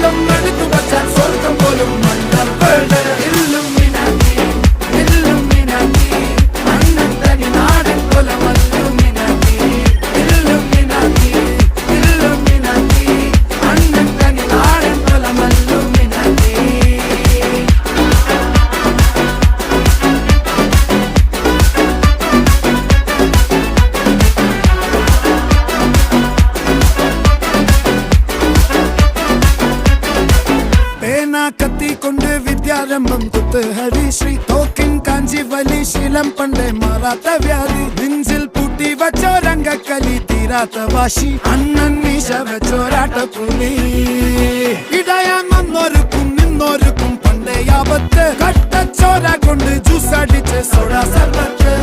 കാലം എടുത്തു വച്ചാൽ സ്വർഗം പോലും മണ്ണപ്പേട് ഇല്ലുമിനാറ്റി ഇല്ലുമിനാറ്റി അണ്ണത്തനി നാടൻ കൊലമല്ലുമിനാറ്റി ഇല്ലുമിനാറ്റി ഇല്ലുമിനാറ്റി അണ്ണത്തനി നാടൻ കൊലമല്ലുമിനാറ്റി കത്തി കൊണ്ട് വിദ്യാരംഭം കുത്ത് ഹരിശ്രീ തോക്കിൻ കാഞ്ചി വലി ശീലം പണ്ടേ മാറാത്ത വ്യാധി നെഞ്ചിൽ പൂട്ടി വച്ചോരംഗക്കലി തീരാത്ത വാശി അണ്ണൻ മീശ വെച്ചോരാട്ട പുലി ഇടയാൻ വന്നോർക്കും നിന്നോർക്കും പണ്ടേ ആപത്ത് കട്ടച്ചോര കൊണ്ട് ജ്യൂസ് അടിച്ച് സോഡ സർബത്ത്